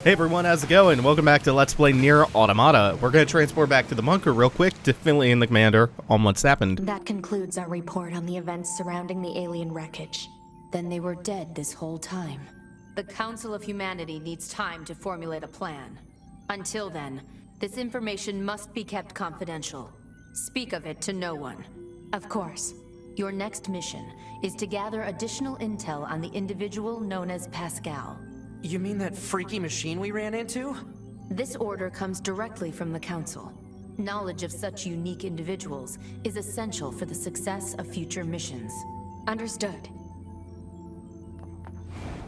Hey everyone, how's it going? Welcome back to Let's Play Nier Automata. We're going to transport back to the bunker real quick to fill in the commander on what's happened. That concludes our report on the events surrounding the alien wreckage. Then they were dead this whole time. The Council of Humanity needs time to formulate a plan. Until then, this information must be kept confidential. Speak of it to no one. Of course. Your next mission is to gather additional intel on the individual known as Pascal. You mean that freaky machine we ran into? This order comes directly from the Council. Knowledge of such unique individuals is essential for the success of future missions. Understood.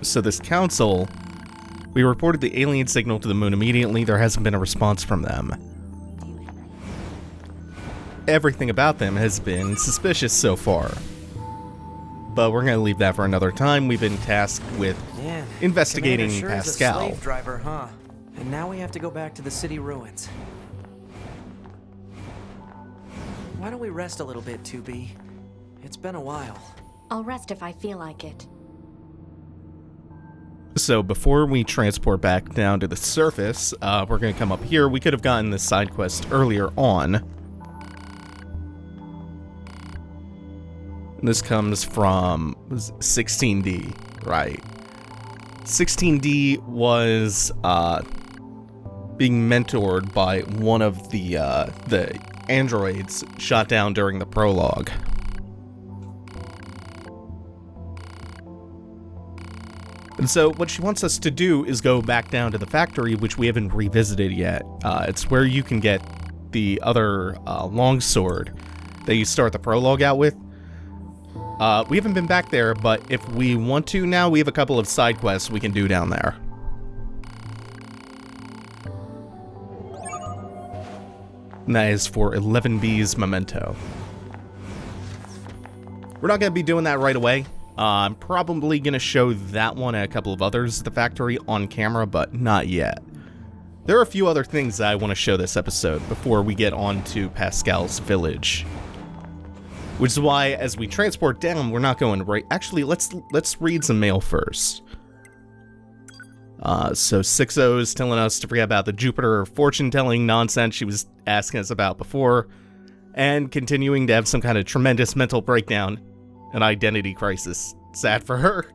So this council, we reported the alien signal to the moon immediately. There hasn't been a response from them. Everything about them has been suspicious so far. But we're going to leave that for another time. We've been tasked with investigating Commander sure Pascal. Is a slave driver, huh? And now we have to go back to the city ruins. Why don't we rest a little bit, 2B? It's been a while. I'll rest if I feel like it. So before we transport back down to the surface, we're going to come up here. We could have gotten this side quest earlier on. This comes from 16D, right? 16D was being mentored by one of the androids shot down during the prologue. And so what she wants us to do is go back down to the factory, which we haven't revisited yet. It's where you can get the other longsword that you start the prologue out with. We haven't been back there, but if we want to now, we have a couple of side quests we can do down there. And that is for 11B's Memento. We're not going to be doing that right away. I'm probably going to show that one and a couple of others at the factory on camera, but not yet. There are a few other things that I want to show this episode before we get on to Pascal's village. Which is why, as we transport down, we're not going right. Actually, let's read some mail first. So 6-0 is telling us to forget about the Jupiter fortune-telling nonsense she was asking us about before, and continuing to have some kind of tremendous mental breakdown, an identity crisis. Sad for her.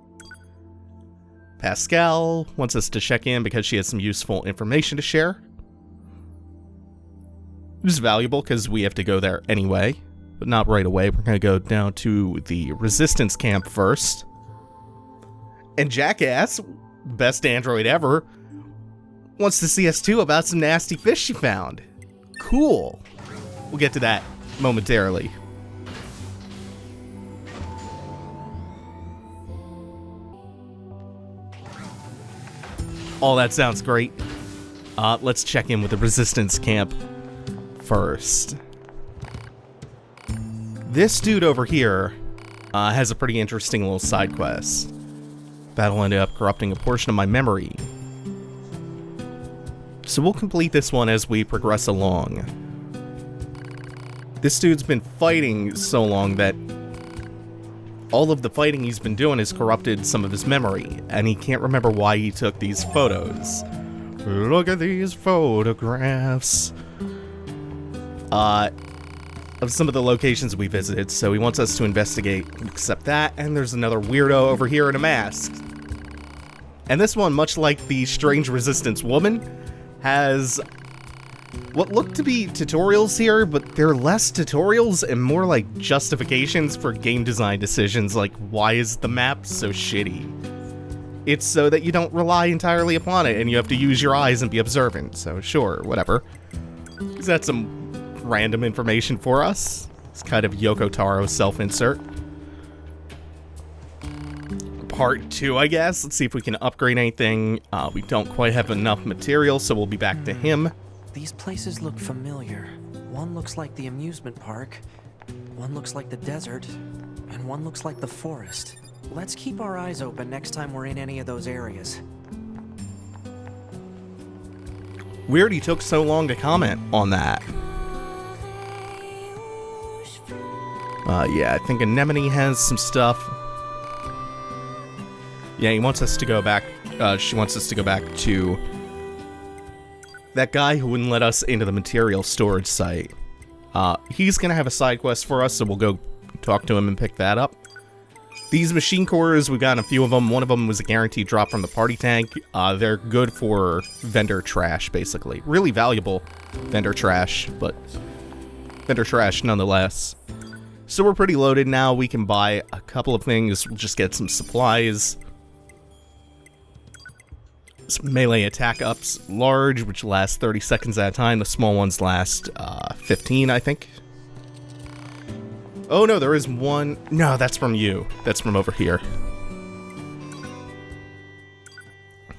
Pascal wants us to check in because she has some useful information to share. Which is valuable because we have to go there anyway. But not right away. We're going to go down to the resistance camp first. And Jackass, best android ever, wants to see us too about some nasty fish she found. Cool. We'll get to that momentarily. All that sounds great. Let's check in with the resistance camp first. This dude over here has a pretty interesting little side quest. Battle ended up corrupting a portion of my memory. So we'll complete this one as we progress along. This dude's been fighting so long that all of the fighting he's been doing has corrupted some of his memory, and he can't remember why he took these photos. Look at these photographs. Of some of the locations we visited, so he wants us to investigate, except that, and there's another weirdo over here in a mask. And this one, much like the strange resistance woman, has what look to be tutorials here, but they're less tutorials and more like justifications for game design decisions, like why is the map so shitty? It's so that you don't rely entirely upon it, and you have to use your eyes and be observant, so sure, whatever. Is that some random information for us? It's kind of Yoko Taro self-insert. Part 2, I guess. Let's see if we can upgrade anything. We don't quite have enough material, so we'll be back to him. These places look familiar. One looks like the amusement park, one looks like the desert, and one looks like the forest. Let's keep our eyes open next time we're in any of those areas. Weird he took so long to comment on that. Yeah, I think Anemone has some stuff. Yeah, he wants us to go back, she wants us to go back to that guy who wouldn't let us into the material storage site. He's gonna have a side quest for us, so we'll go talk to him and pick that up. These machine cores, we've gotten a few of them. One of them was a guaranteed drop from the party tank. They're good for vendor trash, basically. Really valuable vendor trash, but vendor trash nonetheless. So we're pretty loaded now. We can buy a couple of things. We'll just get some supplies. Some melee attack ups. Large, which lasts 30 seconds at a time. The small ones last 15, I think. Oh no, there is one. No, that's from you. That's from over here.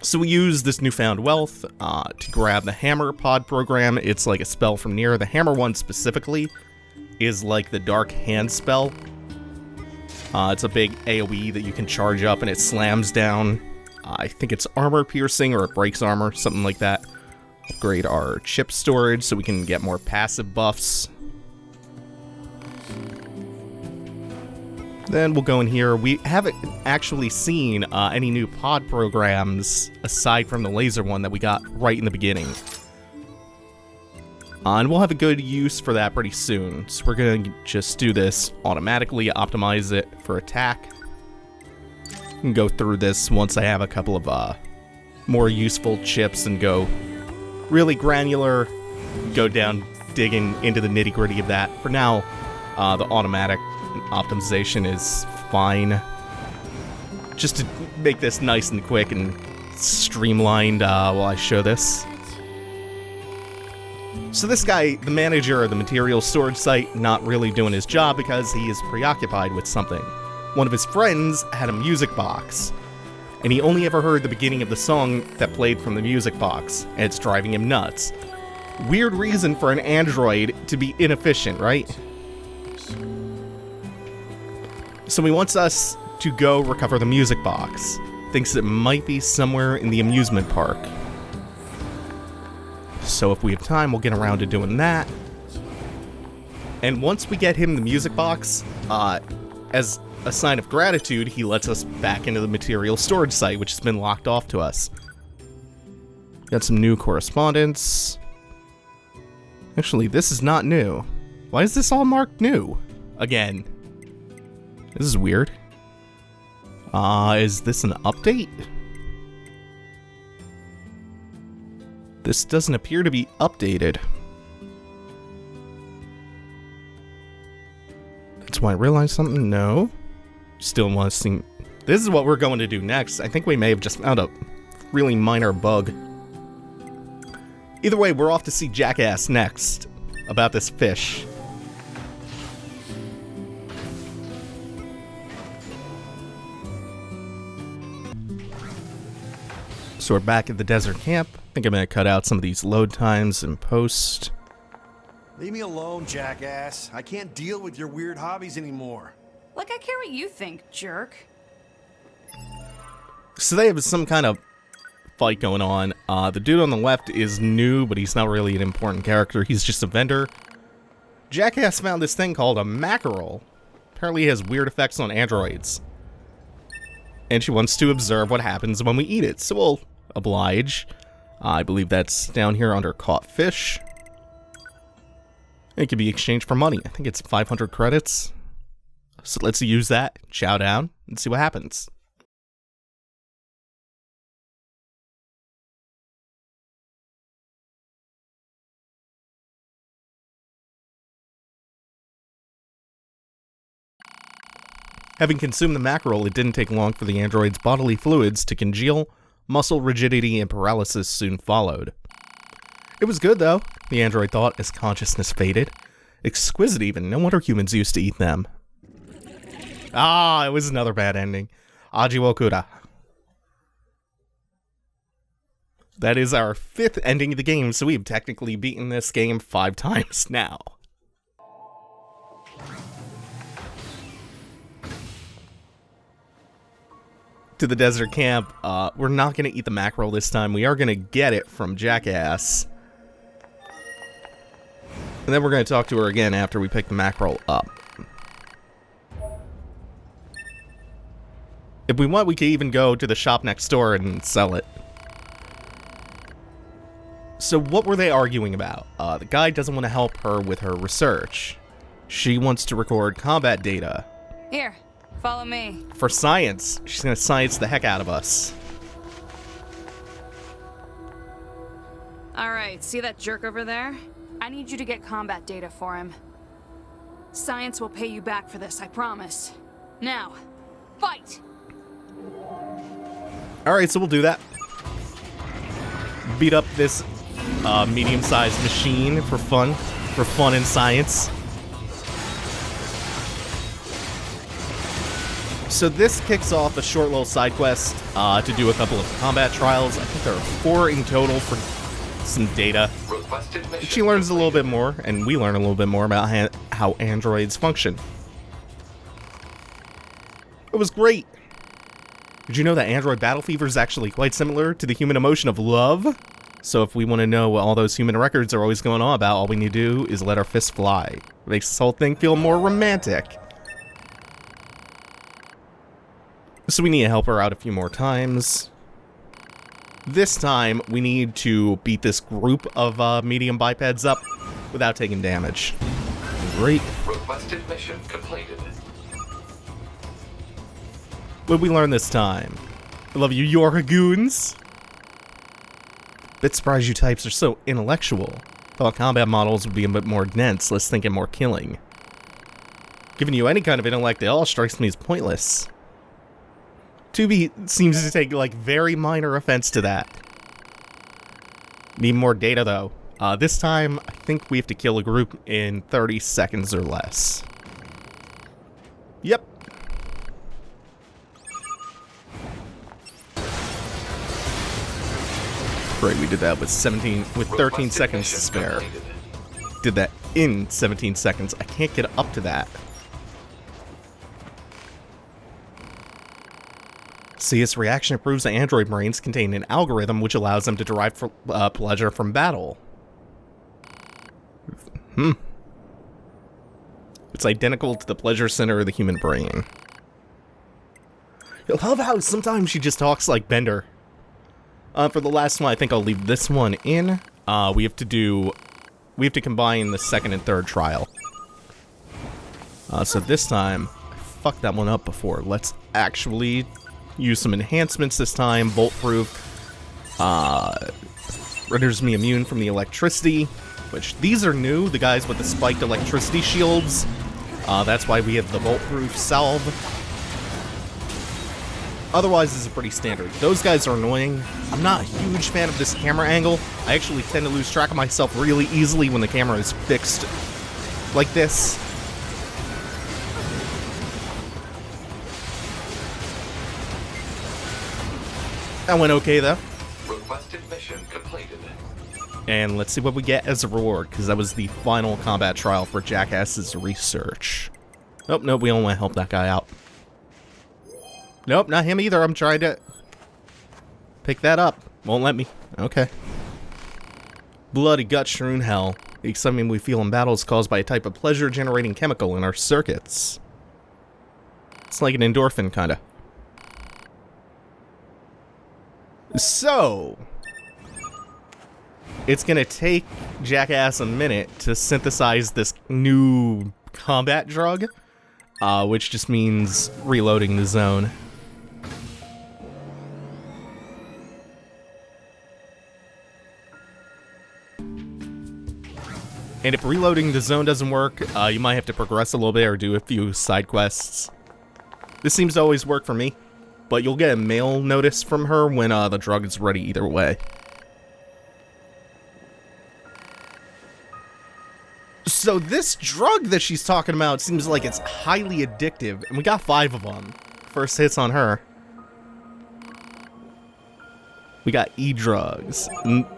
So we use this newfound wealth to grab the hammer pod program. It's like a spell from Nier. The hammer one specifically is like the dark hand spell. It's a big AoE that you can charge up and it slams down. I think it's armor piercing or it breaks armor, something like that. Upgrade our chip storage so we can get more passive buffs. Then we'll go in here. We haven't actually seen any new pod programs aside from the laser one that we got right in the beginning. And we'll have a good use for that pretty soon. So we're going to just do this automatically, optimize it for attack. And go through this once I have a couple of more useful chips and go really granular, go down digging into the nitty-gritty of that. For now, the automatic optimization is fine. Just to make this nice and quick and streamlined while I show this. So this guy, the manager of the material storage site, not really doing his job because he is preoccupied with something. One of his friends had a music box, and he only ever heard the beginning of the song that played from the music box, and it's driving him nuts. Weird reason for an android to be inefficient, right? So he wants us to go recover the music box. Thinks it might be somewhere in the amusement park. So if we have time, we'll get around to doing that. And once we get him the music box, as a sign of gratitude, he lets us back into the material storage site, which has been locked off to us. Got some new correspondence. Actually, this is not new. Why is this all marked new? Again. This is weird. Is this an update? This doesn't appear to be updated. That's why I realized something. No. Still want to see. This is what we're going to do next. I think we may have just found a really minor bug. Either way, we're off to see Jackass next. About this fish. So we're back at the desert camp. I think I'm going to cut out some of these load times in post. Leave me alone, Jackass. I can't deal with your weird hobbies anymore. Like I care what you think, jerk. So they have some kind of fight going on. The dude on the left is new, but he's not really an important character. He's just a vendor. Jackass found this thing called a mackerel. Apparently it has weird effects on androids. And she wants to observe what happens when we eat it, so we'll oblige. I believe that's down here under caught fish. It can be exchanged for money. I think it's 500 credits. So let's use that, chow down, and see what happens. Having consumed the mackerel, it didn't take long for the android's bodily fluids to congeal. Muscle rigidity and paralysis soon followed. It was good, though, the android thought as consciousness faded. Exquisite, even. No wonder humans used to eat them. Ah, it was another bad ending. Ajiwokura. That is our 5th ending of the game, so we've technically beaten this game 5 times now. To the desert camp. We're not going to eat the mackerel this time. We are going to get it from Jackass. And then we're going to talk to her again after we pick the mackerel up. If we want, we could even go to the shop next door and sell it. So what were they arguing about? The guy doesn't want to help her with her research. She wants to record combat data. Here, follow me. For science. She's gonna science the heck out of us. Alright, see that jerk over there? I need you to get combat data for him. Science will pay you back for this, I promise. Now, fight! Alright, so we'll do that. Beat up this medium-sized machine for fun. For fun and science. So this kicks off a short little side quest to do a couple of combat trials. I think there are 4 in total for some data. She learns a little bit more, and we learn a little bit more about how androids function. It was great. Did you know that android battle fever is actually quite similar to the human emotion of love? So if we want to know what all those human records are always going on about, all we need to do is let our fists fly. It makes this whole thing feel more romantic. So we need to help her out a few more times. This time, we need to beat this group of medium bipeds up without taking damage. Great. Requested mission completed. What did we learn this time? I love you, Yorgoons. Bit surprised you types are so intellectual. Thought combat models would be a bit more dense, less thinking, more killing. Giving you any kind of intellect at all strikes me as pointless. 2B seems to take, like, very minor offense to that. Need more data, though. This time, I think we have to kill a group in 30 seconds or less. Yep. Right, we did that with 13 seconds to spare. Did that in 17 seconds. I can't get up to that. See, its reaction proves that android brains contain an algorithm which allows them to derive pleasure from battle. It's identical to the pleasure center of the human brain. I love how sometimes she just talks like Bender. For the last one, I think I'll leave this one in. We have to combine the second and third trial. So this time, I fucked that one up before. Let's actually use some enhancements this time. Bolt proof. Renders me immune from the electricity, which these are new. The guys with the spiked electricity shields. That's why we have the bolt proof salve. Otherwise, this is pretty standard. Those guys are annoying. I'm not a huge fan of this camera angle. I actually tend to lose track of myself really easily when the camera is fixed like this. That went okay, though. Requested mission completed. And let's see what we get as a reward, because that was the final combat trial for Jackass's research. Nope, we don't want to help that guy out. Nope, not him either. I'm trying to pick that up. Won't let me. Okay. Bloody gut-strewn hell. The excitement we feel in battle is caused by a type of pleasure-generating chemical in our circuits. It's like an endorphin, kinda. So, it's gonna take Jackass a minute to synthesize this new combat drug, which just means reloading the zone. And if reloading the zone doesn't work, you might have to progress a little bit or do a few side quests. This seems to always work for me. But you'll get a mail notice from her when the drug is ready either way. So this drug that she's talking about seems like it's highly addictive, and we got 5 of them. First hits on her. We got E-drugs.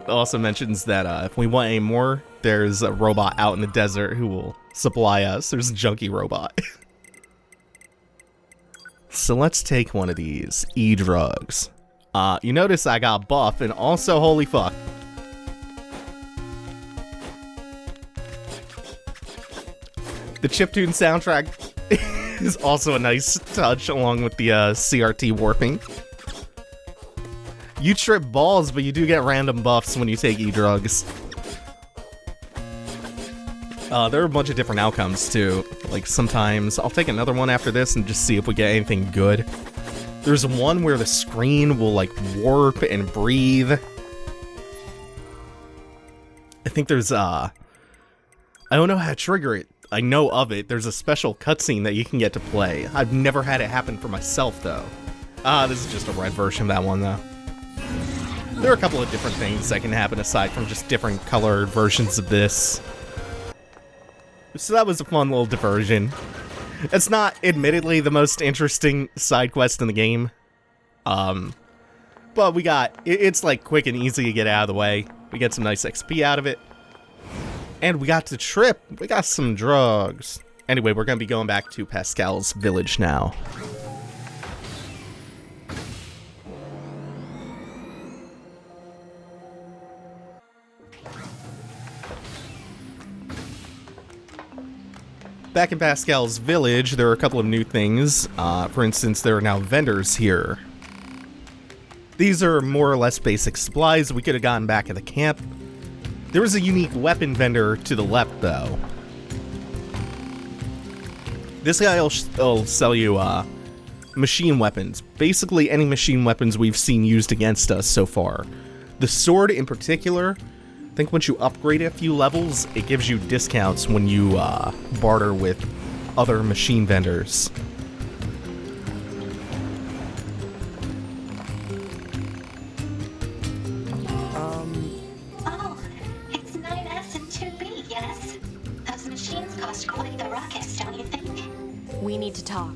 Also mentions that if we want any more, there's a robot out in the desert who will supply us. There's a junkie robot. So let's take one of these E-drugs. You notice I got buff and also holy fuck. The chiptune soundtrack is also a nice touch along with the CRT warping. You trip balls, but you do get random buffs when you take E-drugs. There are a bunch of different outcomes, too. Like, sometimes I'll take another one after this and just see if we get anything good. There's one where the screen will, like, warp and breathe. I think there's, I don't know how to trigger it. I know of it. There's a special cutscene that you can get to play. I've never had it happen for myself, though. This is just a red version of that one, though. There are a couple of different things that can happen aside from just different colored versions of this. So that was a fun little diversion. It's not, admittedly, the most interesting side quest in the game. But we got, it's like quick and easy to get out of the way. We get some nice XP out of it. And we got to trip. We got some drugs. Anyway, we're going to be going back to Pascal's village now. Back in Pascal's village, there are a couple of new things. For instance, there are now vendors here. These are more or less basic supplies we could have gotten back at the camp. There is a unique weapon vendor to the left, though. This guy will sell you machine weapons. Basically any machine weapons we've seen used against us so far. The sword in particular, I think once you upgrade it a few levels, it gives you discounts when you barter with other machine vendors. Oh, it's 9S and 2B, yes? Those machines cost quite the ruckus, don't you think? We need to talk.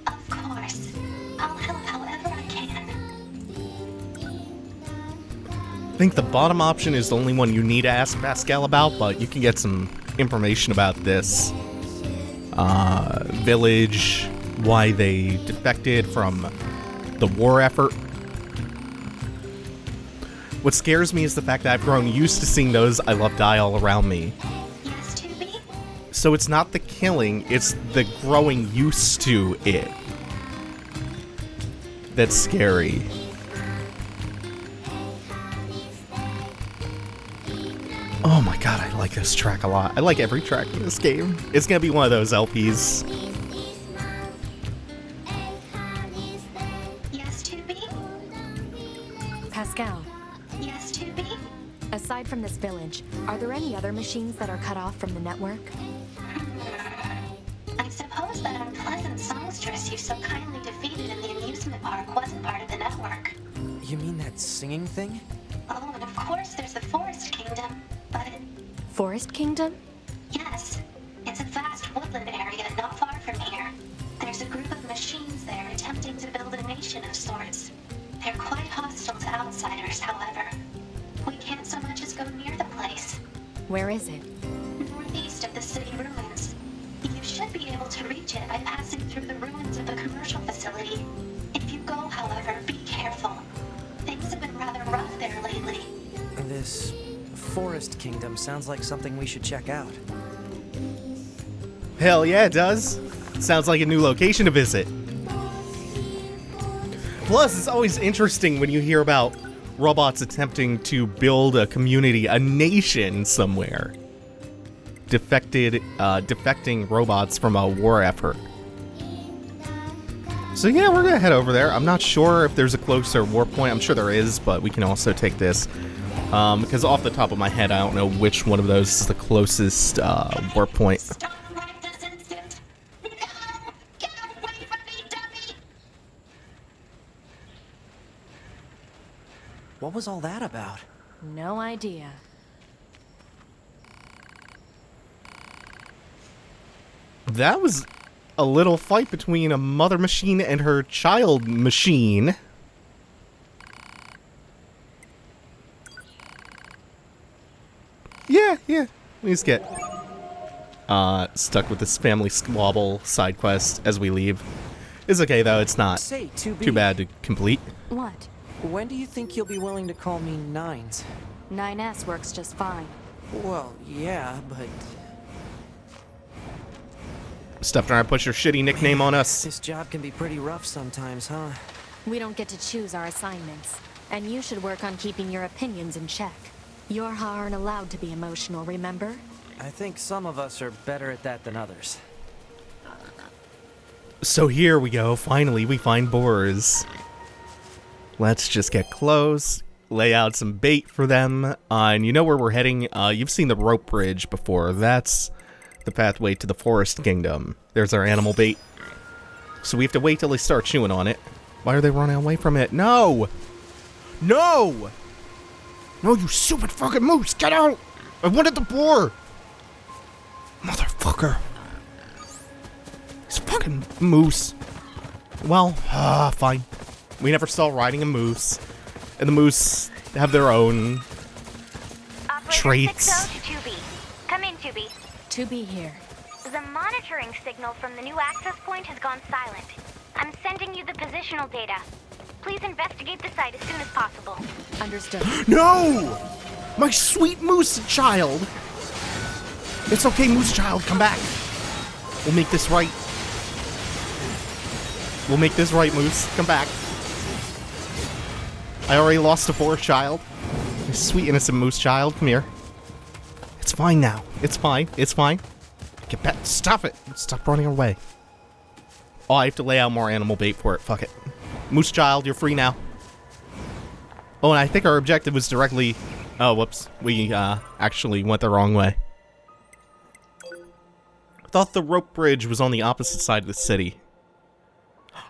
Of course. I'll help however I can. I think the bottom option is the only one you need to ask Pascal about, but you can get some information about this village, why they defected from the war effort. What scares me is the fact that I've grown used to seeing those I love die all around me. Yes, 2B? So it's not the killing, it's the growing used to it that's scary. Oh my god, I like this track a lot. I like every track in this game. It's gonna be one of those LPs. Yes, 2B? Pascal, Yes, 2B? aside from this village, are there any other machines that are cut off from the network? I suppose that unpleasant songstress you so kindly defeated in the amusement park wasn't part of the network. You mean that singing thing? Oh, and of course there's the Forest Kingdom, but Forest Kingdom? yes, it's a vast woodland area not far from here. There's a group of machines there attempting to build a nation of sorts. They're quite hostile to outsiders, however. We can't so much as go near the place. Where is it? Northeast of the city ruins. You should be able to reach it by passing through the ruins of the commercial facility. If you go, however, be careful. Things have been rather rough there lately. This Forest Kingdom sounds like something we should check out. Hell yeah, it does. Sounds like a new location to visit. Plus, it's always interesting when you hear about robots attempting to build a community, a nation somewhere. Defecting robots from a war effort. So yeah, we're gonna head over there. I'm not sure if there's a closer warp point. I'm sure there is, but we can also take this. Because off the top of my head, I don't know which one of those is the closest warp point. Stop right this instant. No! Get away from me, dummy! What was all that about? No idea. That was a little fight between a mother machine and her child machine. Yeah. We just get stuck with this family squabble side quest as we leave. It's okay though, it's not Say, 2B, too bad to complete. What? when do you think you'll be willing to call me Nines? 9S works just fine. Well, yeah, but Stop trying to push your shitty nickname on us. this job can be pretty rough sometimes, huh? We don't get to choose our assignments. And you should work on keeping your opinions in check. Yorha aren't allowed to be emotional, remember? I think some of us are better at that than others. So here we go. Finally, we find boars. Let's just get close, lay out some bait for them, and you know where we're heading? You've seen the rope bridge before. That's the pathway to the Forest Kingdom. There's our animal bait. So we have to wait till they start chewing on it. Why are they running away from it? No! No! No, you stupid fucking moose! Get out! I wanted the boar! Motherfucker. This fucking moose. Well, fine. We never saw riding a moose. And the moose have their own traits. 60 to 2B. Come in, 2B. 2B here. The monitoring signal from the new access point has gone silent. I'm sending you the positional data. Please investigate the site as soon as possible. Understood. No! My sweet moose child! It's okay, moose child, come back. We'll make this right. We'll make this right, moose. Come back. I already lost a boar child. My sweet innocent moose child, come here. It's fine now. It's fine. It's fine. Get back. Stop it. Stop running away. Oh, I have to lay out more animal bait for it. Fuck it. Moose child, you're free now. Oh, and I think our objective was directly... Oh, whoops. We actually went the wrong way. I thought the rope bridge was on the opposite side of the city.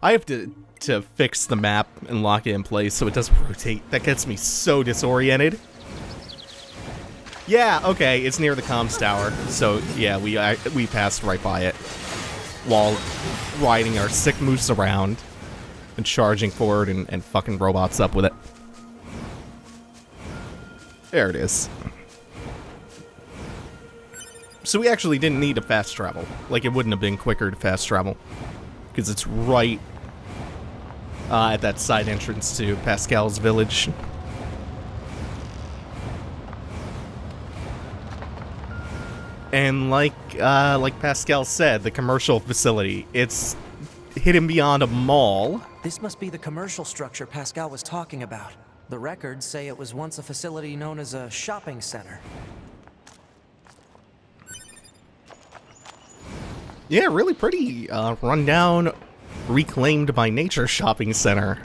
I have to fix the map and lock it in place so it doesn't rotate. That gets me so disoriented. Yeah, okay, it's near the comms tower. So, yeah, we passed right by it while riding our sick moose around and charging forward and fucking robots up with it. There it is. So we actually didn't need to fast travel. Like, it wouldn't have been quicker to fast travel. Because it's right at that side entrance to Pascal's village. And like Pascal said, the commercial facility, it's hidden beyond a mall. This must be the commercial structure Pascal was talking about. The records say it was once a facility known as a shopping center. Yeah, really pretty rundown, reclaimed by nature shopping center.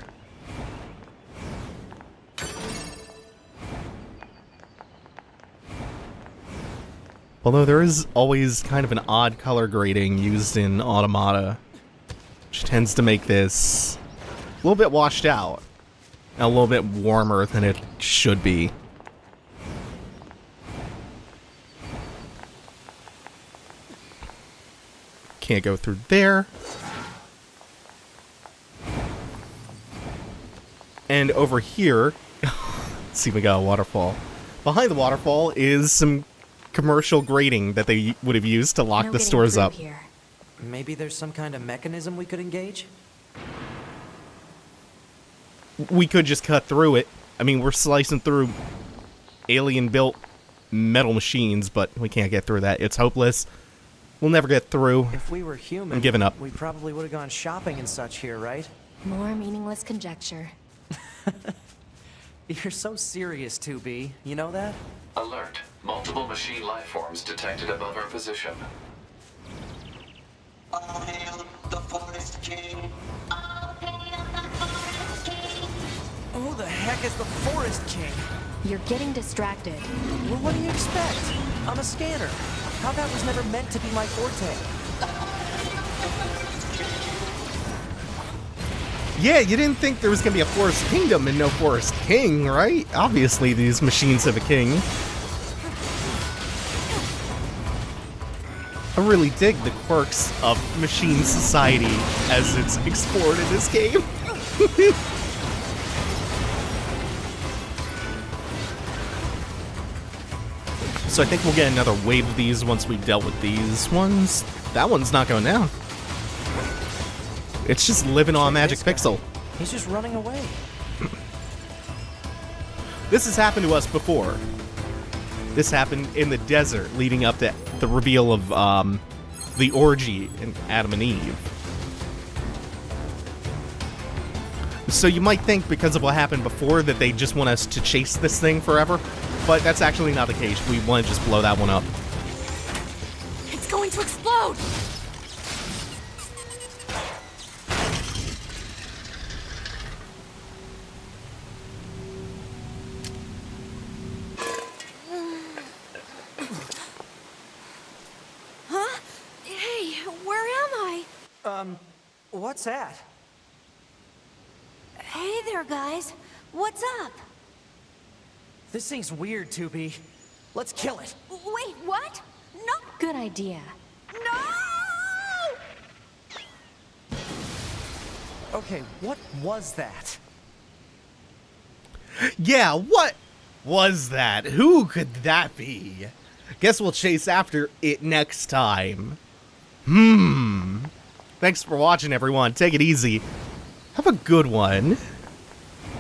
Although there is always kind of an odd color grading used in Automata, which tends to make this a little bit washed out, and a little bit warmer than it should be. Can't go through there. And over here, let's see if we got a waterfall. Behind the waterfall is some commercial grading that they would have used to lock the stores up. Here. Maybe there's some kind of mechanism we could engage? We could just cut through it. I mean, we're slicing through alien-built metal machines, but we can't get through that. It's hopeless. We'll never get through. If we were human, I'm giving up. We probably would have gone shopping and such here, right? More meaningless conjecture. You're so serious, 2B. You know that? Alert. Multiple machine life forms detected above our position. All hail the Forest King. All hail the Forest King. Who the heck is the Forest King? You're getting distracted. Well, what do you expect? I'm a scanner. Combat was never meant to be my forte. Yeah, you didn't think there was going to be a Forest Kingdom and no Forest King, right? Obviously, these machines have a king. I really dig the quirks of machine society as it's explored in this game. So I think we'll get another wave of these once we've dealt with these ones. That one's not going down. It's just living on Magic Pixel. He's just running away. This has happened to us before. This happened in the desert leading up to the reveal of the orgy in Adam and Eve. So you might think because of what happened before that they just want us to chase this thing forever, but that's actually not the case. We want to just blow that one up. It's going to explode! Huh? Hey, where am I? What's that? Hey there, guys. What's up? This thing's weird, 2B. Let's kill it. Wait, what? No! Good idea. No! Okay, what was that? Yeah, what was that? Who could that be? Guess we'll chase after it next time. Thanks for watching, everyone. Take it easy. Have a good one.